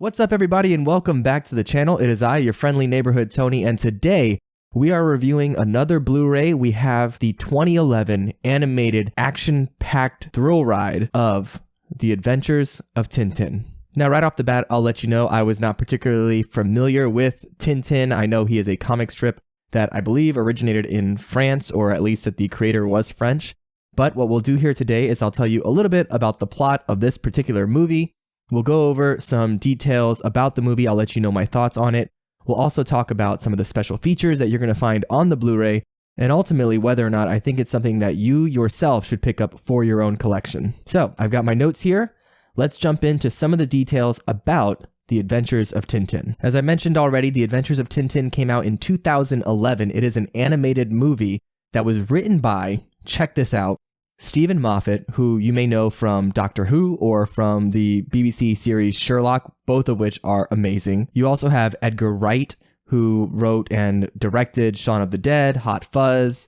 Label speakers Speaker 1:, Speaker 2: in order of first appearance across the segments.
Speaker 1: What's up, everybody, and welcome back to the channel. It is I, your friendly neighborhood Tony, and today we are reviewing another Blu-ray. We have the 2011 animated action-packed thrill ride of The Adventures of Tintin. Now, right off the bat, I'll let you know I was not particularly familiar with Tintin. I know he is a comic strip that I believe originated in France, or at least that the creator was French. But what we'll do here today is I'll tell you a little bit about the plot of this particular movie. We'll go over some details about the movie. I'll let you know my thoughts on it. We'll also talk about some of the special features that you're going to find on the Blu-ray, and ultimately whether or not I think it's something that you yourself should pick up for your own collection. So I've got my notes here. Let's jump into some of the details about The Adventures of Tintin. As I mentioned already, The Adventures of Tintin came out in 2011. It is an animated movie that was written by, check this out, Stephen Moffat, who you may know from Doctor Who or from the BBC series Sherlock, both of which are amazing. You also have Edgar Wright, who wrote and directed Shaun of the Dead, Hot Fuzz,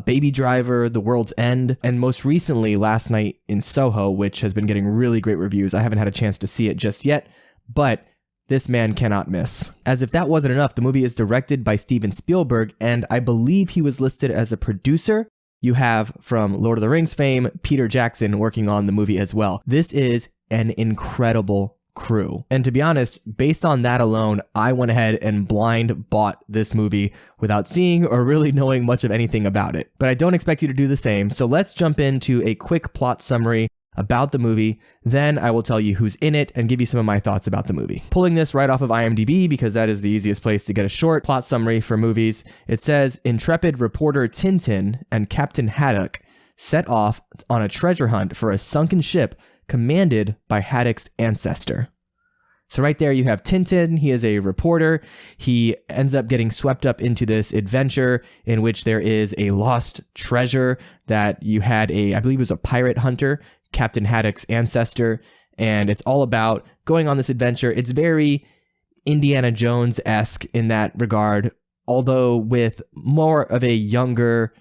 Speaker 1: Baby Driver, The World's End, and most recently Last Night in Soho, which has been getting really great reviews. I haven't had a chance to see it just yet, but this man cannot miss. As if that wasn't enough, the movie is directed by Steven Spielberg, and I believe he was listed as a producer. You have, from Lord of the Rings fame, Peter Jackson working on the movie as well. This is an incredible crew. And to be honest, based on that alone, I went ahead and blind bought this movie without seeing or really knowing much of anything about it. But I don't expect you to do the same, so let's jump into a quick plot summary about the movie. Then I will tell you who's in it and give you some of my thoughts about the movie. Pulling this right off of IMDb because that is the easiest place to get a short plot summary for movies. It says, Intrepid reporter Tintin and Captain Haddock set off on a treasure hunt for a sunken ship commanded by Haddock's ancestor. So right there you have Tintin. He is a reporter. He ends up getting swept up into this adventure in which there is a lost treasure that you had I believe it was a pirate hunter, Captain Haddock's ancestor, and it's all about going on this adventure. It's very Indiana Jones-esque in that regard, although with more of a younger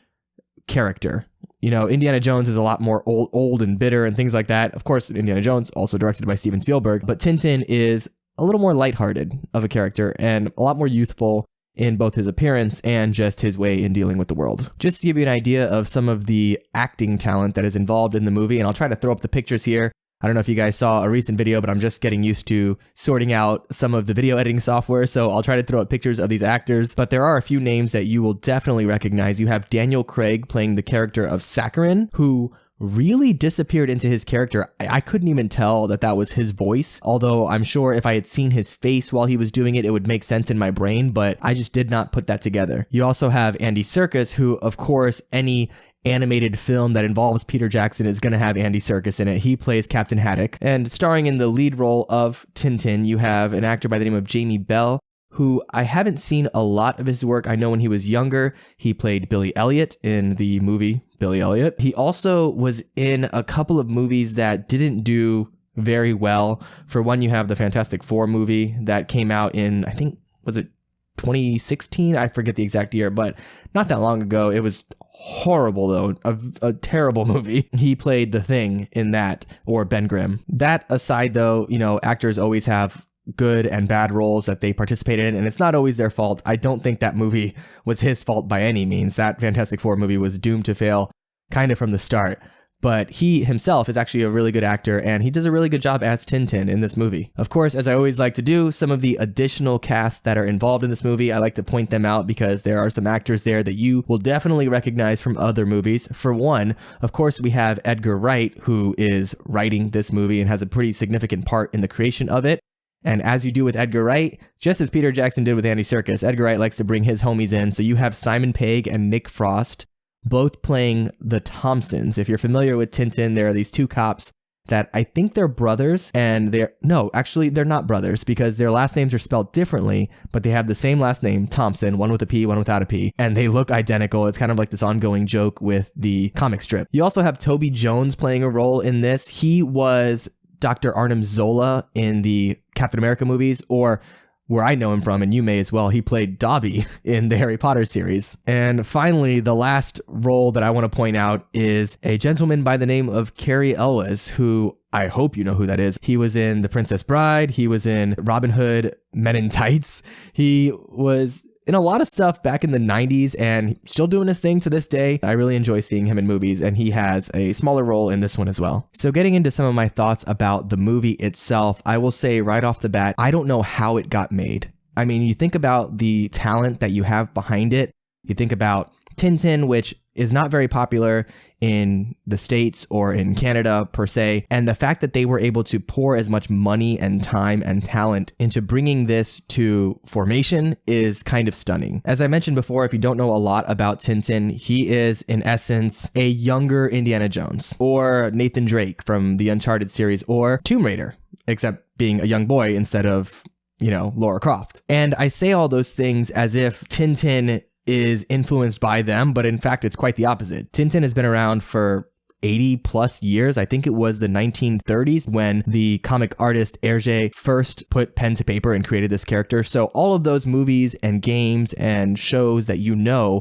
Speaker 1: character. You know, Indiana Jones is a lot more old and bitter and things like that. Of course, Indiana Jones, also directed by Steven Spielberg, but Tintin is a little more lighthearted of a character and a lot more youthful in both his appearance and just his way in dealing with the world. Just to give you an idea of some of the acting talent that is involved in the movie, and I'll try to throw up the pictures here. I don't know if you guys saw a recent video, but I'm just getting used to sorting out some of the video editing software, so I'll try to throw up pictures of these actors. But there are a few names that you will definitely recognize. You have Daniel Craig playing the character of Sakharine, who really disappeared into his character. I couldn't even tell that that was his voice, although I'm sure if I had seen his face while he was doing it, it would make sense in my brain, but I just did not put that together. You also have Andy Serkis, who, of course, any animated film that involves Peter Jackson is going to have Andy Serkis in it. He plays Captain Haddock. And starring in the lead role of Tintin, you have an actor by the name of Jamie Bell, who I haven't seen a lot of his work. I know when he was younger, he played Billy Elliot in the movie Billy Elliot. He also was in a couple of movies that didn't do very well. For one, you have the Fantastic Four movie that came out in, I think, was it 2016? I forget the exact year, but not that long ago. It was horrible, though. A terrible movie. He played the Thing in that, or Ben Grimm. That aside, though, you know, actors always have good and bad roles that they participate in, and it's not always their fault. I don't think that movie was his fault by any means. That Fantastic Four movie was doomed to fail kind of from the start. But he himself is actually a really good actor, and he does a really good job as Tintin in this movie. Of course, as I always like to do, some of the additional casts that are involved in this movie, I like to point them out because there are some actors there that you will definitely recognize from other movies. For one, of course, we have Edgar Wright, who is writing this movie and has a pretty significant part in the creation of it. And as you do with Edgar Wright, just as Peter Jackson did with Andy Serkis, Edgar Wright likes to bring his homies in. So you have Simon Pegg and Nick Frost, both playing the Thompsons. If you're familiar with Tintin, there are these two cops that I think they're brothers, and they're not brothers because their last names are spelled differently, but they have the same last name, Thompson, one with a P, one without a P, and they look identical. It's kind of like this ongoing joke with the comic strip. You also have Toby Jones playing a role in this. He was Dr. Arnim Zola in the Captain America movies, or where I know him from, and you may as well. He played Dobby in the Harry Potter series. And finally, the last role that I want to point out is a gentleman by the name of Kerry Ellis, who I hope you know who that is. He was in The Princess Bride. He was in Robin Hood, Men in Tights. He was in a lot of stuff back in the 90s and still doing his thing to this day. I really enjoy seeing him in movies, and he has a smaller role in this one as well. So getting into some of my thoughts about the movie itself, I will say right off the bat, I don't know how it got made. I mean, you think about the talent that you have behind it. You think about Tintin, which is not very popular in the States or in Canada per se. And the fact that they were able to pour as much money and time and talent into bringing this to formation is kind of stunning. As I mentioned before, if you don't know a lot about Tintin, he is in essence a younger Indiana Jones or Nathan Drake from the Uncharted series or Tomb Raider, except being a young boy instead of, Lara Croft. And I say all those things as if Tintin is influenced by them, but in fact, it's quite the opposite. Tintin has been around for 80 plus years. I think it was the 1930s when the comic artist Hergé first put pen to paper and created this character. So all of those movies and games and shows that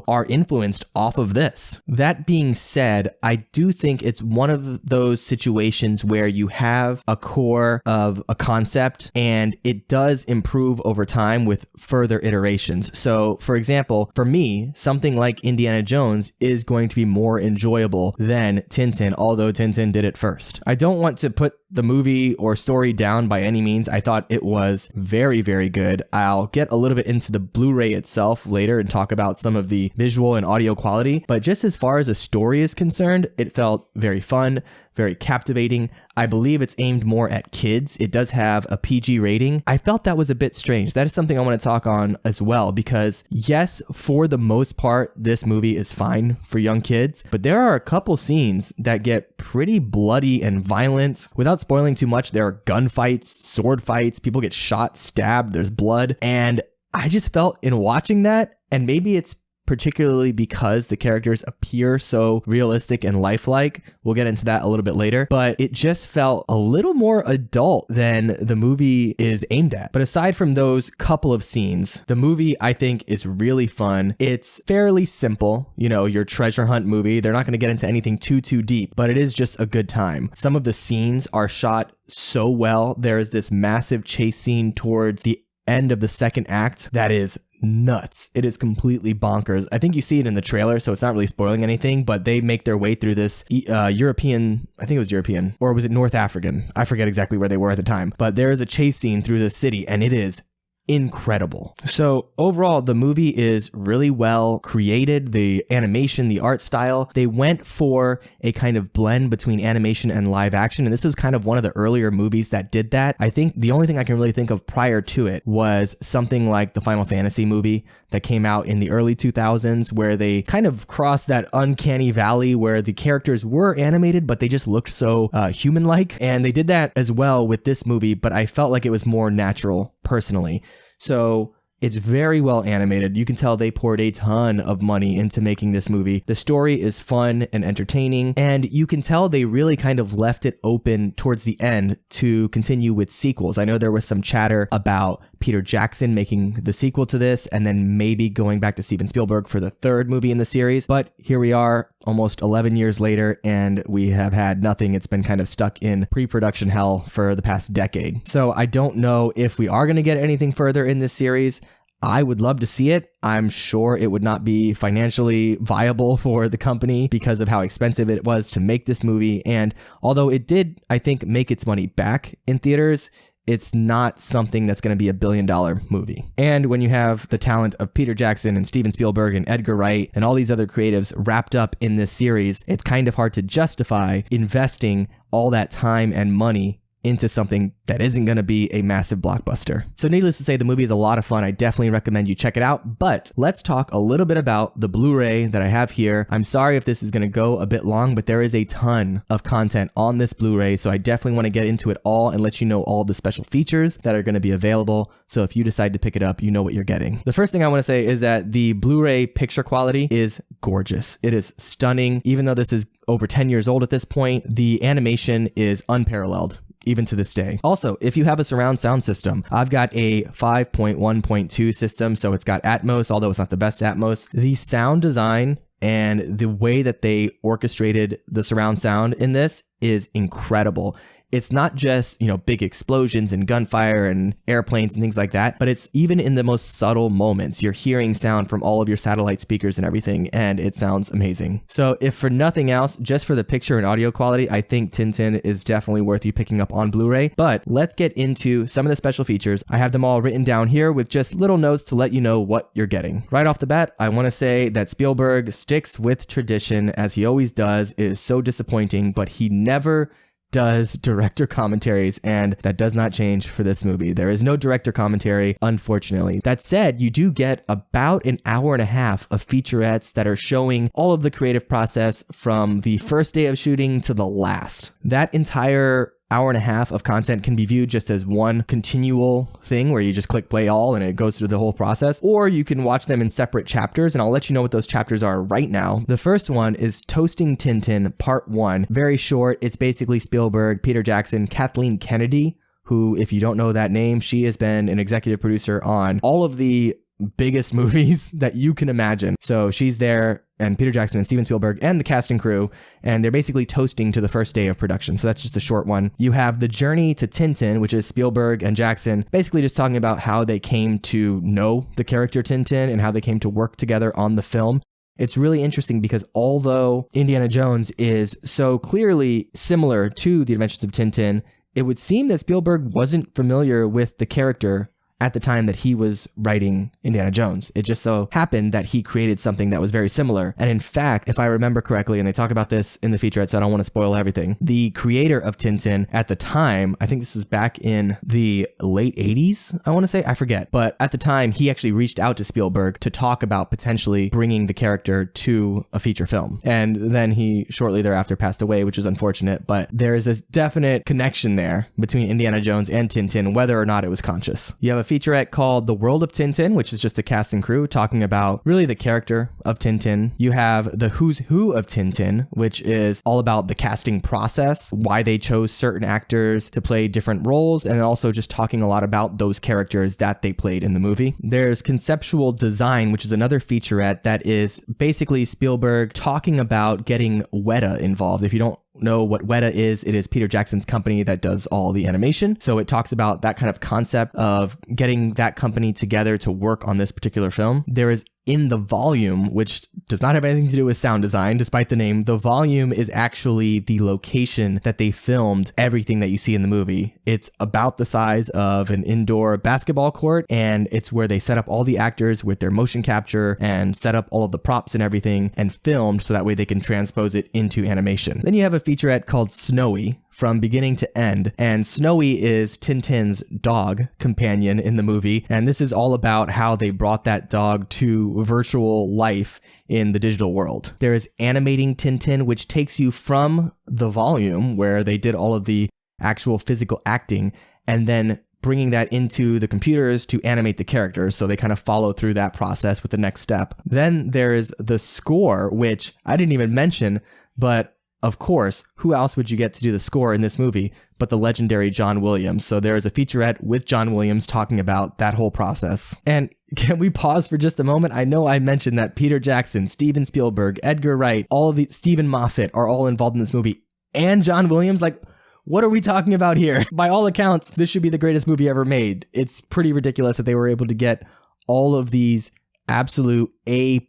Speaker 1: are influenced off of this. That being said, I do think it's one of those situations where you have a core of a concept and it does improve over time with further iterations. So for example, for me, something like Indiana Jones is going to be more enjoyable than Tintin, although Tintin did it first. I don't want to put the movie or story down by any means. I thought it was very, very good. I'll get a little bit into the Blu-ray itself later and talk about some of the visual and audio quality, but just as far as the story is concerned, it felt very fun, very captivating. I believe it's aimed more at kids. It does have a PG rating. I felt that was a bit strange. That is something I want to talk on as well, because yes, for the most part, this movie is fine for young kids, but there are a couple scenes that get pretty bloody and violent. Without spoiling too much, there are gunfights, sword fights, people get shot, stabbed, there's blood. And I just felt in watching that, and maybe it's particularly because the characters appear so realistic and lifelike. We'll get into that a little bit later, but it just felt a little more adult than the movie is aimed at. But aside from those couple of scenes, the movie I think is really fun. It's fairly simple, your treasure hunt movie. They're not going to get into anything too deep, but it is just a good time. Some of the scenes are shot so well. There's this massive chase scene towards the end of the second act that is nuts. It is completely bonkers. I think you see it in the trailer, so it's not really spoiling anything, but they make their way through this European, I think it was European, or was it North African? I forget exactly where they were at the time, but there is a chase scene through the city, and it is incredible. So overall, the movie is really well created. The animation, the art style, they went for a kind of blend between animation and live action. And this was kind of one of the earlier movies that did that. I think the only thing I can really think of prior to it was something like the Final Fantasy movie that came out in the early 2000s, where they kind of crossed that uncanny valley where the characters were animated, but they just looked so human-like. And they did that as well with this movie, but I felt like it was more natural personally. So it's very well animated. You can tell they poured a ton of money into making this movie. The story is fun and entertaining, and you can tell they really kind of left it open towards the end to continue with sequels. I know there was some chatter about Peter Jackson making the sequel to this and then maybe going back to Steven Spielberg for the third movie in the series, but here we are almost 11 years later and we have had nothing. It's been kind of stuck in pre-production hell for the past decade. So I don't know if we are going to get anything further in this series. I would love to see it. I'm sure it would not be financially viable for the company because of how expensive it was to make this movie. And although it did, I think, make its money back in theaters, it's not something that's going to be $1 billion movie. And when you have the talent of Peter Jackson and Steven Spielberg and Edgar Wright and all these other creatives wrapped up in this series, it's kind of hard to justify investing all that time and money into something that isn't going to be a massive blockbuster. So needless to say, the movie is a lot of fun. I definitely recommend you check it out, but let's talk a little bit about the Blu-ray that I have here. I'm sorry if this is going to go a bit long, but there is a ton of content on this Blu-ray, so I definitely want to get into it all and let you know all the special features that are going to be available. So if you decide to pick it up, you know what you're getting. The first thing I want to say is that the Blu-ray picture quality is gorgeous. It is stunning. Even though this is over 10 years old at this point, the animation is unparalleled. even to this day. Also, if you have a surround sound system, I've got a 5.1.2 system, so it's got Atmos, although it's not the best Atmos. The sound design and the way that they orchestrated the surround sound in this is incredible. It's not just, big explosions and gunfire and airplanes and things like that, but it's even in the most subtle moments. You're hearing sound from all of your satellite speakers and everything, and it sounds amazing. So if for nothing else, just for the picture and audio quality, I think Tintin is definitely worth you picking up on Blu-ray. But let's get into some of the special features. I have them all written down here with just little notes to let you know what you're getting. Right off the bat, I want to say that Spielberg sticks with tradition as he always does. It is so disappointing, but he never does director commentaries, and that does not change for this movie. There is no director commentary, unfortunately. That said, you do get about an hour and a half of featurettes that are showing all of the creative process from the first day of shooting to the last. That entire hour and a half of content can be viewed just as one continual thing where you just click play all and it goes through the whole process, or you can watch them in separate chapters, and I'll let you know what those chapters are right now. The first one is Toasting Tintin Part 1. Very short. It's basically Spielberg, Peter Jackson, Kathleen Kennedy, who, if you don't know that name, she has been an executive producer on all of the biggest movies that you can imagine. So she's there, and Peter Jackson and Steven Spielberg and the cast and crew, and they're basically toasting to the first day of production. So that's just a short one. You have The Journey to Tintin, which is Spielberg and Jackson basically just talking about how they came to know the character Tintin and how they came to work together on the film. It's really interesting because although Indiana Jones is so clearly similar to The Adventures of Tintin, it would seem that Spielberg wasn't familiar with the character at the time that he was writing Indiana Jones. It just so happened that he created something that was very similar. And in fact, if I remember correctly, and they talk about this in the featurette, so I don't want to spoil everything, the creator of Tintin at the time, I think this was back in the late 80s, I want to say, I forget. But at the time, he actually reached out to Spielberg to talk about potentially bringing the character to a feature film. And then he shortly thereafter passed away, which is unfortunate. But there is a definite connection there between Indiana Jones and Tintin, whether or not it was conscious. You have a featurette called The World of Tintin, which is just a cast and crew talking about really the character of Tintin. You have The Who's Who of Tintin, which is all about the casting process, why they chose certain actors to play different roles, and also just talking a lot about those characters that they played in the movie. There's Conceptual Design, which is another featurette that is basically Spielberg talking about getting Weta involved. If you don't know what Weta is, it is Peter Jackson's company that does all the animation. So it talks about that kind of concept of getting that company together to work on this particular film. There is In the Volume, which does not have anything to do with sound design, despite the name. The Volume is actually the location that they filmed everything that you see in the movie. It's about the size of an indoor basketball court, and it's where they set up all the actors with their motion capture and set up all of the props and everything and filmed so that way they can transpose it into animation. Then you have a featurette called Snowy, from beginning to end, and Snowy is Tintin's dog companion in the movie, and this is all about how they brought that dog to virtual life in the digital world. There is Animating Tintin, which takes you from The Volume, where they did all of the actual physical acting, and then bringing that into the computers to animate the characters, so they kind of follow through that process with the next step. Then there's the score, which I didn't even mention, but of course, who else would you get to do the score in this movie but the legendary John Williams? So there is a featurette with John Williams talking about that whole process. And can we pause for just a moment? I know I mentioned that Peter Jackson, Steven Spielberg, Edgar Wright, all of the Stephen Moffat are all involved in this movie, and John Williams. Like, what are we talking about here? By all accounts, this should be the greatest movie ever made. It's pretty ridiculous that they were able to get all of these absolute A+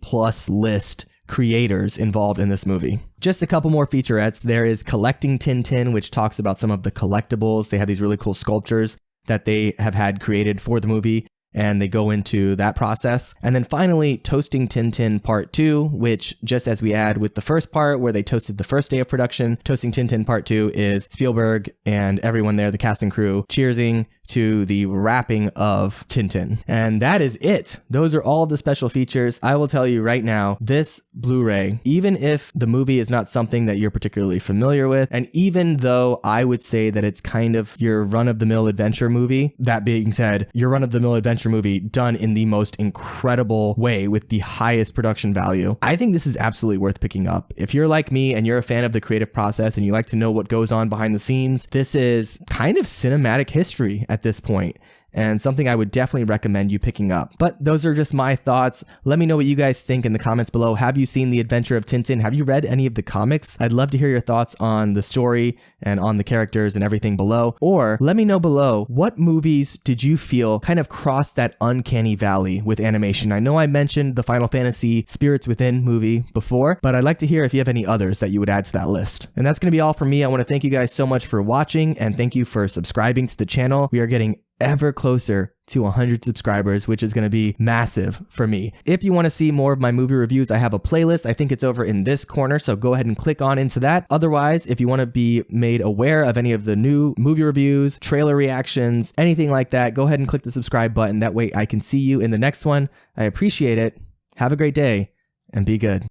Speaker 1: list creators involved in this movie. Just a couple more featurettes. There is Collecting Tintin, which talks about some of the collectibles. They have these really cool sculptures that they have had created for the movie, and they go into that process. And then finally, Toasting Tintin Part 2, which, just as we had with the first part where they toasted the first day of production, Toasting Tintin Part 2 is Spielberg and everyone there, the cast and crew, cheersing to the wrapping of Tintin. And that is it. Those are all the special features. I will tell you right now, this Blu-ray, even if the movie is not something that you're particularly familiar with, and even though I would say that it's kind of your run-of-the-mill adventure movie, that being said, your run-of-the-mill adventure movie done in the most incredible way with the highest production value, I think this is absolutely worth picking up. If you're like me and you're a fan of the creative process and you like to know what goes on behind the scenes, this is kind of cinematic history at this point, and something I would definitely recommend you picking up. But those are just my thoughts. Let me know what you guys think in the comments below. Have you seen The Adventure of Tintin? Have you read any of the comics? I'd love to hear your thoughts on the story and on the characters and everything below. Or let me know below, what movies did you feel kind of crossed that uncanny valley with animation? I know I mentioned the Final Fantasy Spirits Within movie before, but I'd like to hear if you have any others that you would add to that list. And that's going to be all from me. I want to thank you guys so much for watching, and thank you for subscribing to the channel. We are getting ever closer to 100 subscribers, which is going to be massive for me. If you want to see more of my movie reviews, I have a playlist. I think it's over in this corner, so go ahead and click on into that. Otherwise, if you want to be made aware of any of the new movie reviews, trailer reactions, anything like that, go ahead and click the subscribe button. That way I can see you in the next one. I appreciate it. Have a great day and be good.